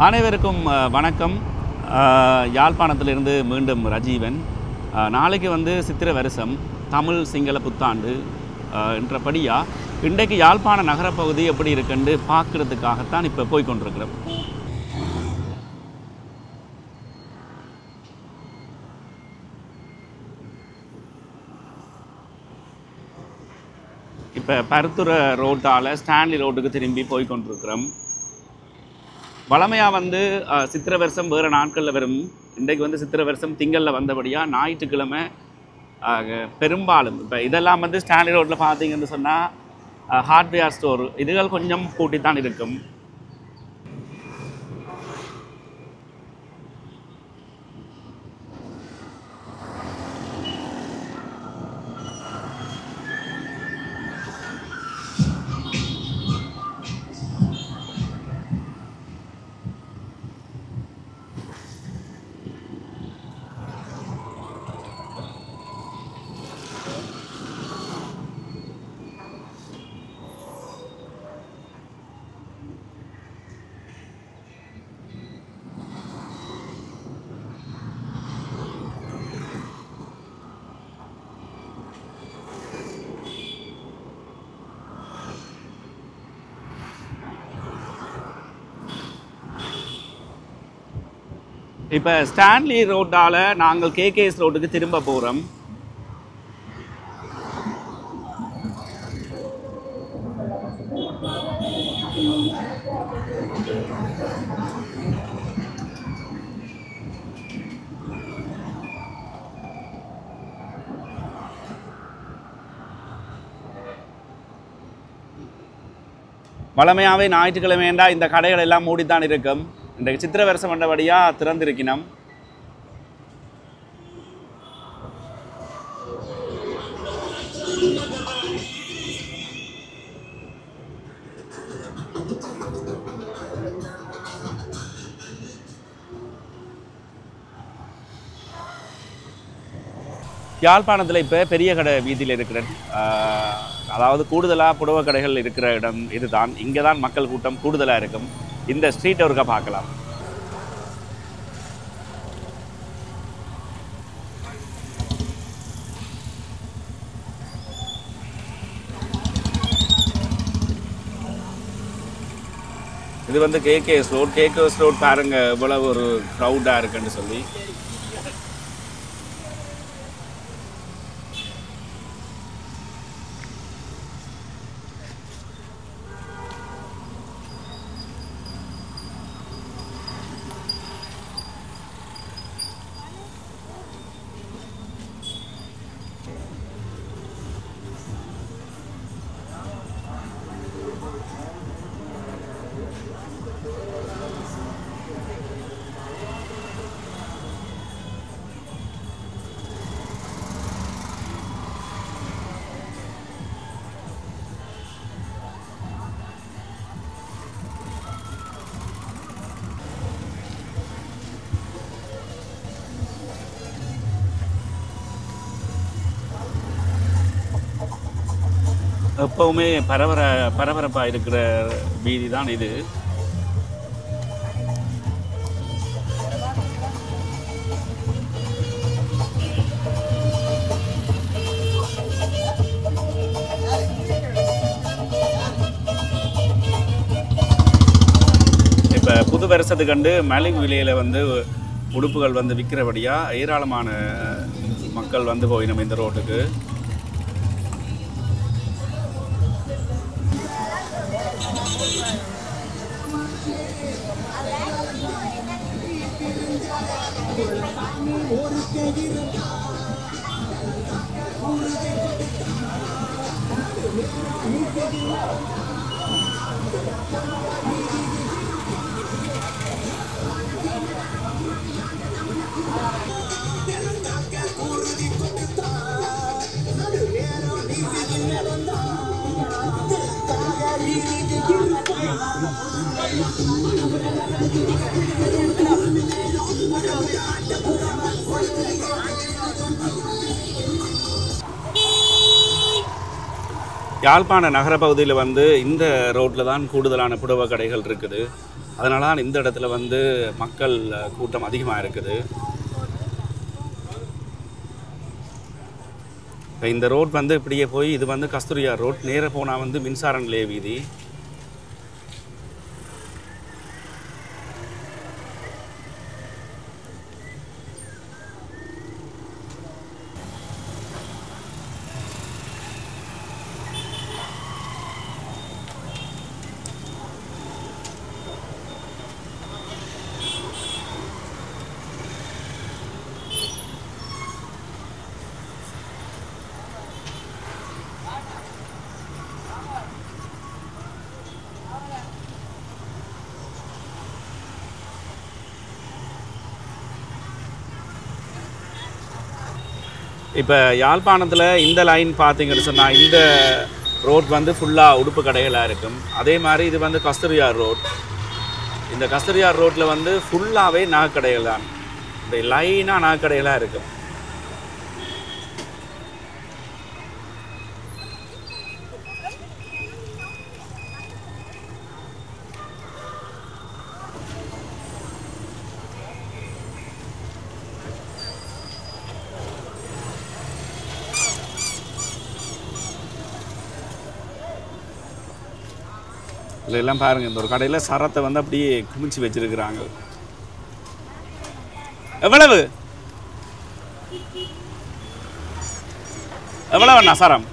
அனைவருக்கும் வணக்கம். யாழ்ப்பாணத்திலிருந்து மீண்டும் ரஜீவன். நாளைக்கு வந்து சித்திரை வருஷம் தமிழ் சிங்கள புத்தாண்டு என்றபடியாக இன்றைக்கு யாழ்ப்பாண நகரப்பகுதி எப்படி இருக்குன்னு பார்க்குறதுக்காகத்தான் இப்போ போய்கொண்டிருக்கிறோம். இப்போ பருத்துறை ரோட்டால் ஸ்டான்லி ரோட்டுக்கு திரும்பி போய்கொண்டிருக்கிறோம். வளமையாக வந்து சித்திரை வருஷம் வேறு நாட்களில் வரும். இன்றைக்கு வந்து சித்திரை வருஷம் திங்களில் வந்தபடியாக ஞாயிற்றுக்கிழமை பெரும்பாலும் இப்போ இதெல்லாம் வந்து ஸ்டான்லி ரோட்டில் பார்த்தீங்கன்னு சொன்னால் ஹார்ட்வேர் ஸ்டோர் இதுகள் கொஞ்சம் கூட்டித்தான் இருக்கும். இப்போ ஸ்டான்லி ரோட்டால் நாங்கள் கேகேஎஸ் ரோட்டுக்கு திரும்ப போகிறோம். வளமையாகவே ஞாயிற்றுக்கிழமைண்டா இந்த கடைகள் எல்லாம் மூடித்தான் இருக்கும். இன்றைக்கு சித்திரை வருஷம் வந்தபடியாக திறந்திருக்கணும். யாழ்ப்பாணத்தில் இப்போ பெரிய கடை வீதியில் இருக்கிறேன். அதாவது கூடுதலாக புடவை கடைகள் இருக்கிற இடம் இதுதான். இங்கே தான் மக்கள் கூட்டம் கூடுதலாக இருக்கும். இந்த ஸ்ட்ரீட் ஒருக்கா பார்க்கலாம். இது வந்து கேகேஎஸ் ரோட். கேகேஎஸ் ரோட் பாருங்க இவ்வளவு ஒரு க்ரௌடாக இருக்குன்னு சொல்லி. எப்பவுமே பரபரப்பாக இருக்கிற வீதி தான் இது. இப்போ புது வருஷத்துக்கு கண்டு மலிவு விலையில் வந்து உடுப்புகள் வந்து விற்கிறபடியாக ஏராளமான மக்கள் வந்து போயினோம் இந்த ரோட்டுக்கு. யாழ்ப்பாண நகர பகுதியில் வந்து இந்த ரோட்டில் தான் கூடுதலான புடவை கடைகள் இருக்குது. அதனால தான் இந்த இடத்துல வந்து மக்கள் கூட்டம் அதிகமாக இருக்குது. இப்போ இந்த ரோட் வந்து இப்படியே போய் இது வந்து கஸ்தூரியார் ரோட், நேராக போனால் வந்து மின்சார நிலைய வீதி. இப்போ யாழ்ப்பாணத்தில் இந்த லைன் பார்த்தீங்கன்னு சொன்னால் இந்த ரோட் வந்து ஃபுல்லாக உடுப்பு கடைகளாக இருக்கும். அதே மாதிரி இது வந்து கஸ்தூரியார் ரோட். இந்த கஸ்தூரியார் ரோட்டில் வந்து ஃபுல்லாகவே நகைக்கடைகள் தான். இந்த லைனாக நகைக்கடைகளாக இருக்கும். இதெல்லாம் பாருங்கள், இந்த ஒரு கடையில் சரத்தை வந்து அப்படியே குமிச்சு வச்சிருக்கிறாங்க. எவ்வளவு எவ்வளவுண்ணா சரம்?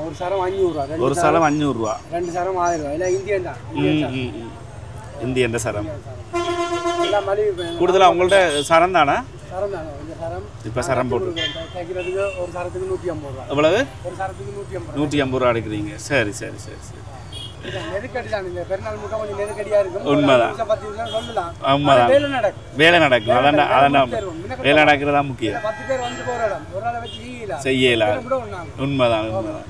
ஒரு சரம் 500 ரூபா. ஒரு சரம் 500 ரூபா. 2 சரம் 1000 ரூபா. இல்லை இந்தியன் தான். இந்தியன் சரம். எல்லாம் மலிவு. கூடுதலாக உங்கள்ட்ட சரம் தானே? சரம் தானே. இந்த சரம் இப்போ சரம் போட்டு தைக்கிறதுக்கு ஒரு சரத்துக்கு 150 ரூபா. எவ்வளவு? ஒரு சரத்துக்கு 150 150 ரூபா எடுக்கிறீங்க. சரி சரி சரி சரி. நெருக்கடி தான். இந்த பெருநாள் மட்டும் கொஞ்சம் நெருக்கடியாக இருக்கும். உண்மைதான். 10 நிமிஷம் சொல்லலாம். ஆமாம், வேலை நடக்கும். வேலை நடக்கும். அதான் வேலை நடக்கிறதா முக்கியம். 10 பேர் வந்து போகிற இடம் ஒரு நாளை வச்சு செய்யலாம். உண்மைதான் உண்மைதான்.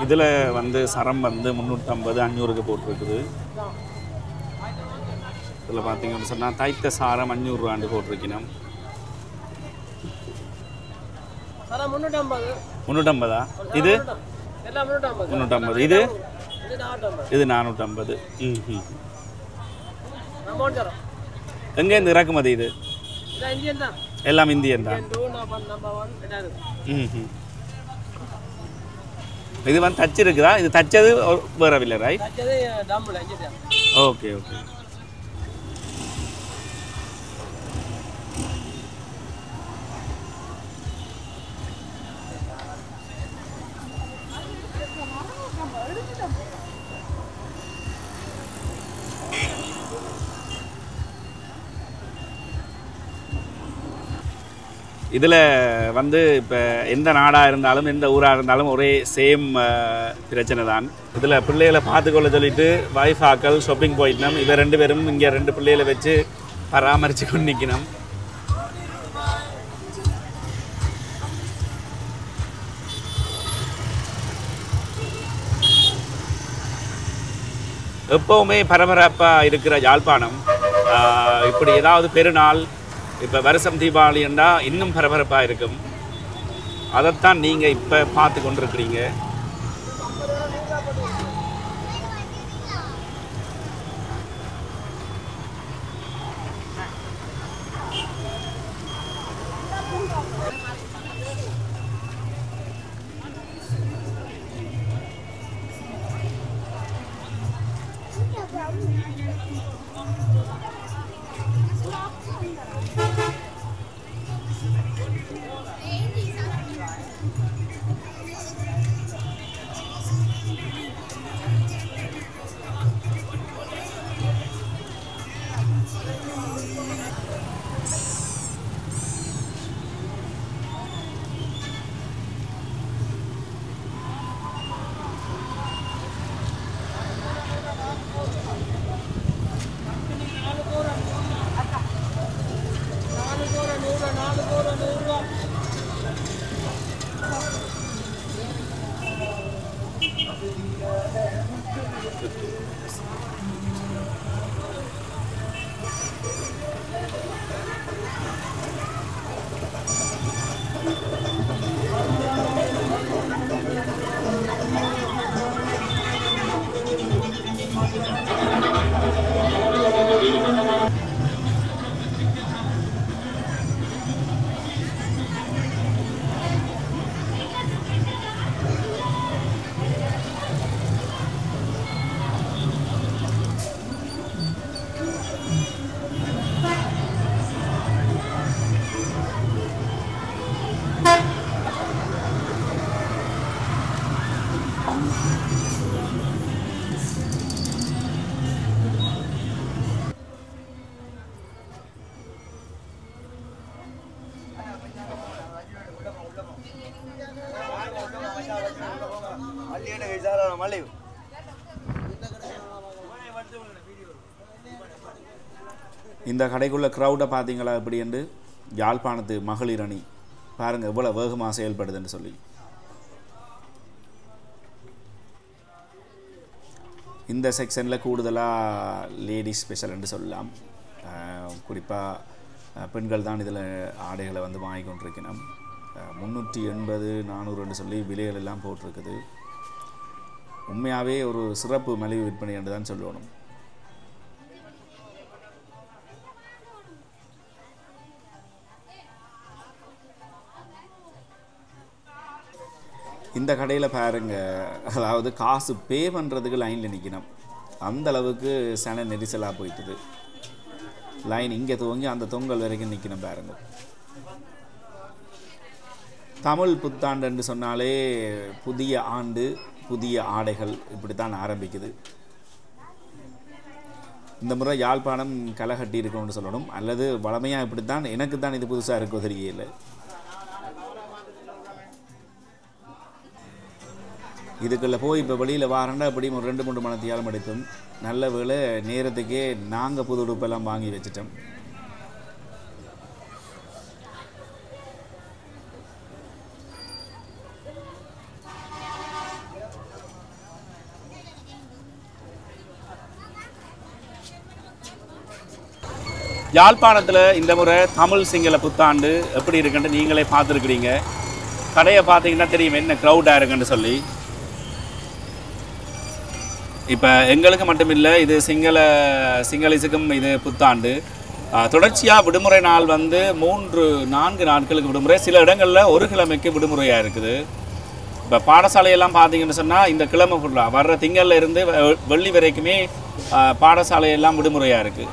இதில் வந்து சரம் வந்து 350 500க்கு போட்டிருக்குது. இதில் பார்த்தீங்கன்னு சொன்னால் தைத்த சாரம் 500 ரூபாண்டு போட்டிருக்கணும். 350. இது 350. இது 450. எங்கேருந்து இறக்குமதி? இது எல்லாம் இந்தியன் தான். இது வந்து தச்சிருக்குதா? இது தச்சது வேற இல்லை, ரைட்? Okay okay. இதில் வந்து இப்போ எந்த நாடாக இருந்தாலும் எந்த ஊராக இருந்தாலும் ஒரே சேம் பிரச்சனை தான். இதில் பிள்ளைகளை பார்த்துக்கொள்ள சொல்லிட்டு வைஃபாக்கள் ஷாப்பிங் போயிட்டோம். இவ 2 பேரும் இங்கே 2 பிள்ளைகளை வச்சு பராமரித்து கொண்டு நிற்கணும். எப்போவுமே பரபரப்பாக இருக்கிற யாழ்ப்பாணம் இப்படி ஏதாவது பெருநாள், இப்போ வருஷம் தீபாவளி என்றால் இன்னும் பரபரப்பாக இருக்கும். அதைத்தான் நீங்கள் இப்போ பார்த்து கொண்டிருக்கிறீங்க. இந்த கடைக்குள்ள க்ரௌடை பார்த்தீங்களா எப்படி என்று? யாழ்ப்பாணத்து மகளிர் அணி பாருங்கள் எவ்வளோ வேகமாக செயல்படுதுன்னு சொல்லி. இந்த செக்ஷனில் கூடுதலாக லேடிஸ் ஸ்பெஷல்னு சொல்லலாம். குறிப்பாக பெண்கள் தான் இதில் ஆடைகளை வந்து வாங்கி கொண்டிருக்கணும். 380 400 சொல்லி விலைகள் எல்லாம் போட்டிருக்குது. உண்மையாகவே ஒரு சிறப்பு மலிவு விற்பனை என்று தான் சொல்லணும். இந்த கடையில் பாருங்க, அதாவது காசு பே பண்ணுறதுக்கு லைனில் நிற்கணும். அந்த அளவுக்கு சன நெரிசலாக போயிட்டுது. லைன் இங்கே துவங்கி அந்த தொங்கல் வரைக்கும் நிற்கணும் பாருங்க. தமிழ் புத்தாண்டு என்று சொன்னாலே புதிய ஆண்டு, புதிய ஆடைகள் இப்படி தான் ஆரம்பிக்குது. இந்த முறை யாழ்ப்பாணம் களை கட்டி இருக்கணும்னு சொல்லணும். அல்லது வளமையாக இப்படி தான், எனக்கு தான் இது புதுசாக இருக்கோ தெரியல. இதுக்குள்ளே போய் இப்போ வெளியில் வாரண்டா எப்படியும் ஒரு 2-3 மணத்தியாலும் எடுக்கும். நல்ல வேளை நேரத்துக்கே நாங்கள் புது உடுப்பெல்லாம் வாங்கி வச்சிட்டோம். யாழ்ப்பாணத்தில் இந்த முறை தமிழ் சிங்கள புத்தாண்டு எப்படி இருக்குன்னு நீங்களே பார்த்துருக்குறீங்க. கடையை பார்த்தீங்கன்னா தெரியும் என்ன க்ரௌடாக இருக்குன்னு சொல்லி. இப்போ எங்களுக்கு மட்டுமில்லை, இது சிங்களிஸுக்கும் இது புத்தாண்டு. தொடர்ச்சியாக விடுமுறை நாள் வந்து 3-4 நாட்களுக்கு விடுமுறை, சில இடங்களில் ஒரு கிழமைக்கு விடுமுறையாக இருக்குது. இப்போ பாடசாலையெல்லாம் பார்த்தீங்கன்னு சொன்னால் இந்த கிழமை ஃபுல்லாக வர்ற திங்கள்ல இருந்து வெள்ளி வரைக்குமே பாடசாலையெல்லாம் விடுமுறையாக இருக்குது.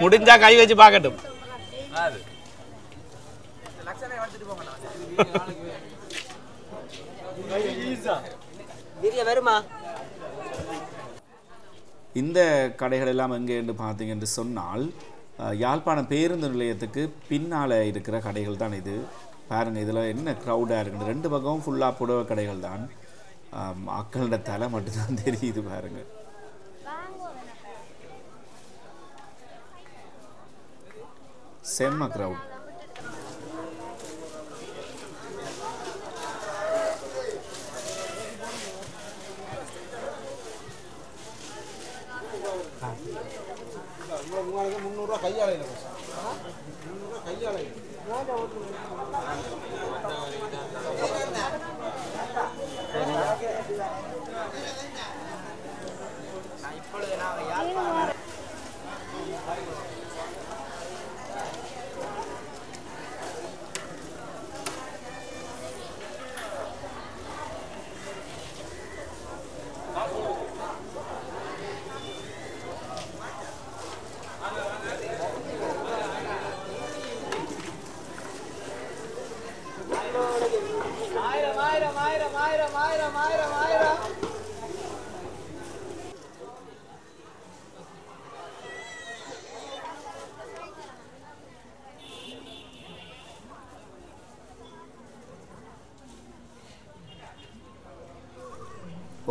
முடிஞ்சா கை வச்சு பார்க்கட்டும். இந்த கடைகள் எல்லாம் எங்கே என்று பார்த்தீங்கன்னு சொன்னால் யாழ்ப்பாணம் பேருந்து நிலையத்துக்கு பின்னால் இருக்கிற கடைகள் தான் இது. பாருங்கள் இதில் என்ன க்ரௌடாக இருக்குது. 2 பக்கமும் ஃபுல்லாக புடவை கடைகள் தான். மக்களோட தலை மட்டும்தான் தெரியுது பாருங்கள். செம்ம க்ரௌட்.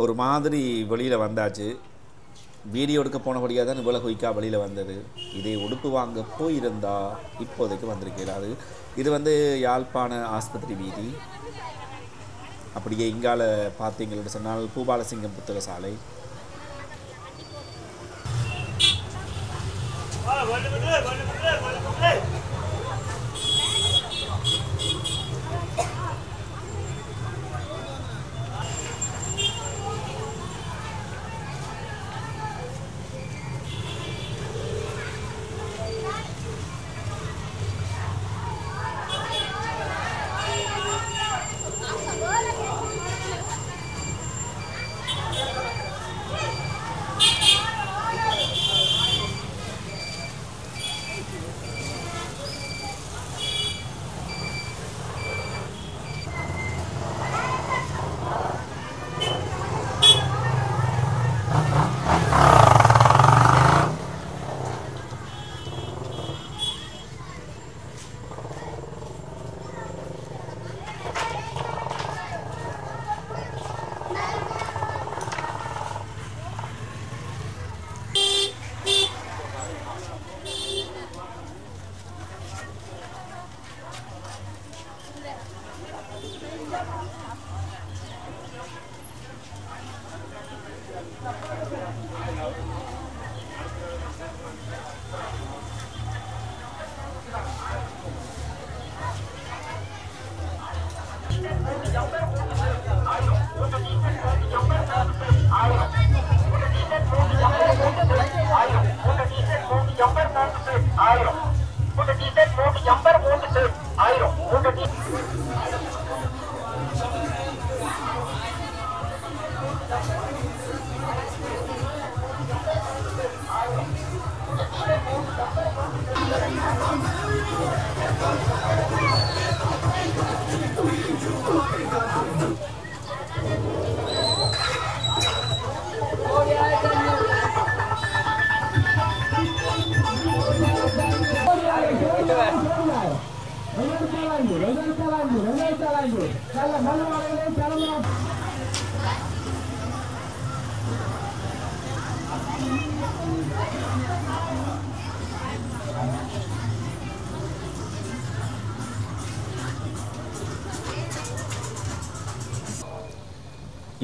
ஒரு மாதிரி வெளியில் வந்தாச்சு. வீடியோ எடுக்க போனபடியாக தான் இவ்வளோ குயிக்காக வெளியில் வந்தது. இதே உடுப்பு வாங்க போயிருந்தால் இப்போதைக்கு வந்திருக்கிறாரு. இது வந்து யாழ்ப்பாண ஆஸ்பத்திரி வீதி. அப்படியே இங்கால பார்த்தீங்கன்னு சொன்னால் பூபாலசிங்கம் புத்தக சாலை.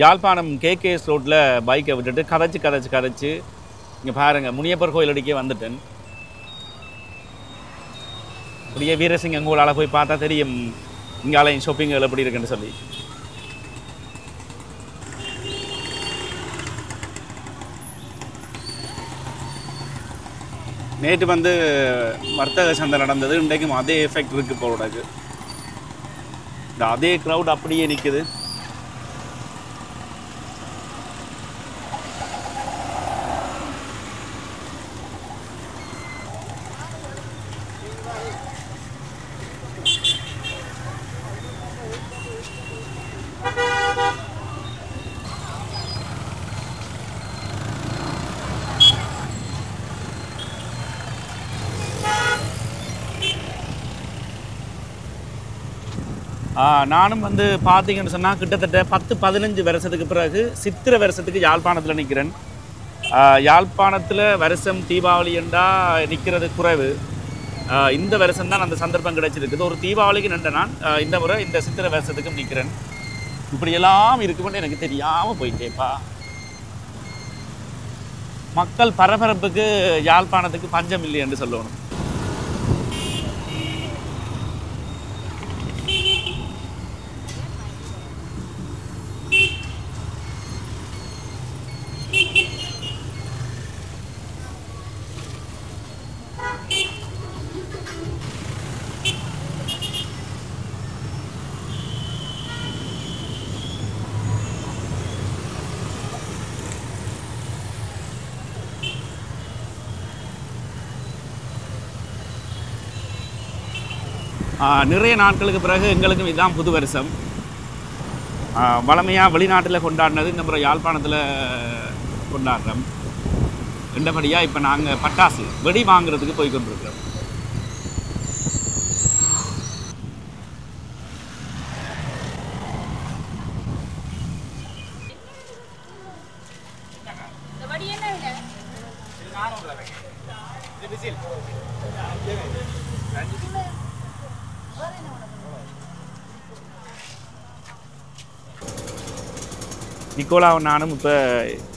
யாழ்ப்பாணம் கேகேஎஸ் ரோட்டில் பைக்கை விட்டுட்டு கதைச்சு இங்கே பாருங்கள் முனியப்பர் கோயில் அடிக்கே வந்துட்டேன். அப்படியே வீரசிங்கம் கோயிலால் போய் பார்த்தா தெரியும் இங்காலையும் ஷாப்பிங்கள் எப்படி இருக்குன்னு சொல்லி. நேற்று வந்து வர்த்தக சந்தை நடந்தது, இன்றைக்கும் அதே எஃபெக்ட் இருக்குது போலோடக்கு. இந்த அதே க்ரௌட் அப்படியே நிற்குது. நானும் வந்து பார்த்தீங்கன்னு சொன்னால் கிட்டத்தட்ட 10-15 வருஷத்துக்கு பிறகு சித்திரை வருஷத்துக்கு யாழ்ப்பாணத்தில் நிற்கிறேன். யாழ்ப்பாணத்தில் வருஷம் தீபாவளி என்றால் நிற்கிறது குறைவு. இந்த வருஷம் தான் அந்த சந்தர்ப்பம் கிடைச்சிருக்குது. ஒரு தீபாவளிக்கு நின்ற நான் இந்த முறை இந்த சித்திரை வருஷத்துக்கும் நிற்கிறேன். இப்படியெல்லாம் இருக்குமென்னு எனக்கு தெரியாமல் போயிட்டேப்பா. மக்கள் பரபரப்புக்கு யாழ்ப்பாணத்துக்கு பஞ்சம் இல்லை என்று சொல்லணும். நிறைய நாட்களுக்கு பிறகு எங்களுக்கும் இதுதான் புது வருஷம். வளமையாக வெளிநாட்டில் கொண்டாடினது இந்த முறை யாழ்ப்பாணத்தில் கொண்டாடுறோம். ரெண்டபடியாக இப்போ நாங்கள் பட்டாசு வெடி வாங்குறதுக்கு போய் கொண்டிருக்கிறோம். இந்த வடி என்ன நிக்கோலாவும் நானும் இப்போ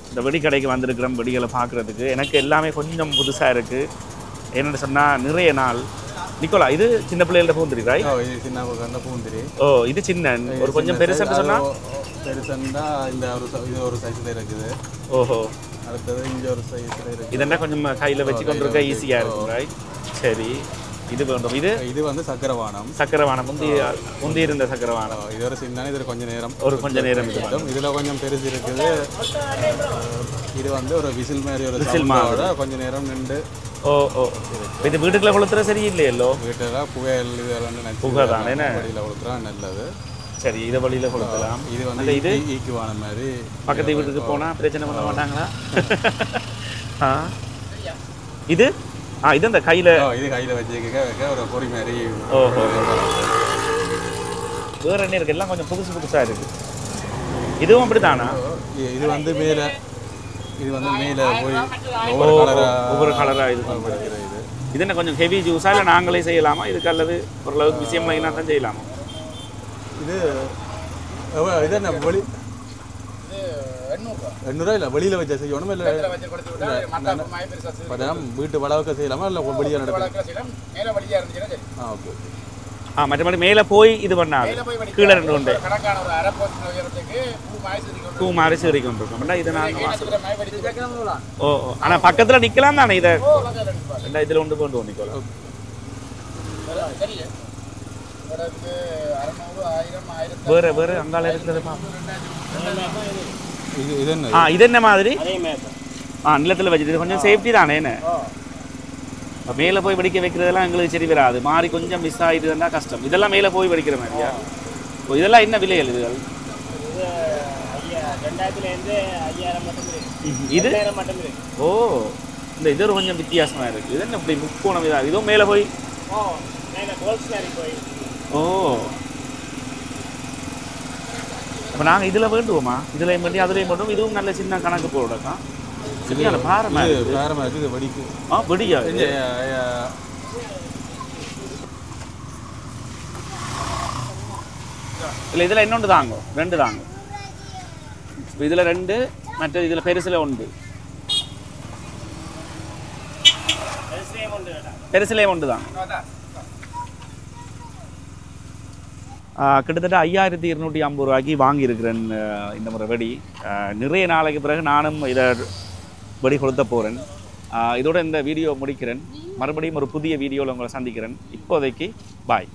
இந்த வெடிக்கடைக்கு வந்திருக்கிறோம் வெடிகளை பார்க்குறதுக்கு. எனக்கு எல்லாமே கொஞ்சம் புதுசாக இருக்குது. என்னென்னு சொன்னால் நிறைய நாள் நிக்கோலா இது சின்ன பிள்ளைகள பூந்திரி ராய். இது சின்ன பூந்திரி. ஓ இது சின்ன ஒரு கொஞ்சம் பெருசுன்னு சொன்னால் பெருசுன்னா இந்த இது ஒரு சைஸில் இருக்குது. ஓஹோ அடுத்தது இங்கே ஒரு சைஸில் இருக்குது. இதெல்லாம் கொஞ்சம் கையில் வச்சு கொண்டு இருக்க ஈஸியாக இருக்கும் ராய். சரி இது வேண்டும். இது வந்து சக்கரவானம். சக்கரவானம் முந்தி இருந்த சக்கரவானம். இது ஒரு சின்ன இது கொஞ்சம் நேரம் இதில் கொஞ்சம் பெருசு இருக்குது. இது வந்து ஒரு விசில் மாதிரி ஒரு விசில் மாதிரி கொஞ்சம் நேரம் நின்று. ஓ ஓ இது வீட்டுக்குள்ள கொளுத்துற சரி இல்லையல்லோ. வீட்டில் புகையில் இதெல்லாம் புகை தானே வழியில் கொளுத்துறா நல்லது. சரி இதை வழியில் கொளுத்தலாம். இது வந்து இது ஈக்குவான மாதிரி பக்கத்து வீட்டுக்கு போனால் பிரச்சனை பண்ண மாட்டாங்களா? இது இது அந்த கையில் இது கையில் வச்சுக்க ஒரு பொறி மாதிரி. ஓஹோ வேறு என்ன இருக்குது? எல்லாம் கொஞ்சம் புதுசாக இருக்குது. இதுவும் அப்படி தானா? இது வந்து மேலே போய் ஒவ்வொரு கலராக இது பண்ணுறது. இது என்ன கொஞ்சம் ஹெவி ஜூஸாக இல்லை நாங்களே செய்யலாமா இதுக்கு? அல்லது ஓரளவுக்கு விஷயம் லைனாக தான் செய்யலாமா? இது என்ன வெளி 800 இல்லை வெளியில் வச்சா செய்யணும் இல்லை வீட்டு வளவுக்க செய்யலாமா இல்லை வெளியாக நடக்கும்? ஓகே மற்றபடி மேலே போய் இது பண்ணாது கீழே ரெண்டு கொண்டு பூ மாதிரி சரி கொண்டு இருக்கோம். இதை நாங்கள் ஓ ஆனால் பக்கத்தில் நிற்கலாம் தானே? இதை ரெண்டா இதில் ஒன்று கொண்டு நிற்கலாம். வேறு வேறு அங்கால இருக்கிறது இது என்ன மாதிரி? நிலத்தில் வச்சுட்டு இது கொஞ்சம் சேஃப்டி தானே. என்ன மேலே போய் வெடிக்க வைக்கிறதெல்லாம் எங்களுக்கு சரி வராது. மாறி கொஞ்சம் மிஸ் ஆகிட்டு இருந்தால் கஷ்டம். இதெல்லாம் மேலே போய் வெடிக்கிற மாதிரியா? ஓ இதெல்லாம் என்ன விலைகள் இதுகள்? இது ஓ இந்த இது ஒரு கொஞ்சம் வித்தியாசமாக இருக்குது. இது என்ன இப்படி முக்கோணம் இதாக இதுவும் மேலே போய் ஓ அப்போ நாங்கள் இதில் வேண்டுவோமா? இதுலையும் பண்ணி அதுலேயும் பண்ணுவோம். இதுவும் நல்ல சின்ன கணக்கு போடுறக்கா சரியான பாரமாக இருக்குது. வெடிக்கு வெடியா இல்லை இதில் இன்னொன்று தாங்க ரெண்டு தாங்க. இதில் ரெண்டு மற்ற இதில் பெருசில் ஒன்று பெருசிலே ஒன்று தான். கிட்டத்தட்ட 5250 ரூபாய்க்கு வாங்கியிருக்கிறேன் இந்த முறை வெடி. நிறைய நாளைக்கு பிறகு நானும் இதை வெடி கொளுத்த போகிறேன். இதோட இந்த வீடியோ முடிக்கிறேன். மறுபடியும் ஒரு புதிய வீடியோவில் உங்களை சந்திக்கிறேன். இப்போதைக்கு பாய்.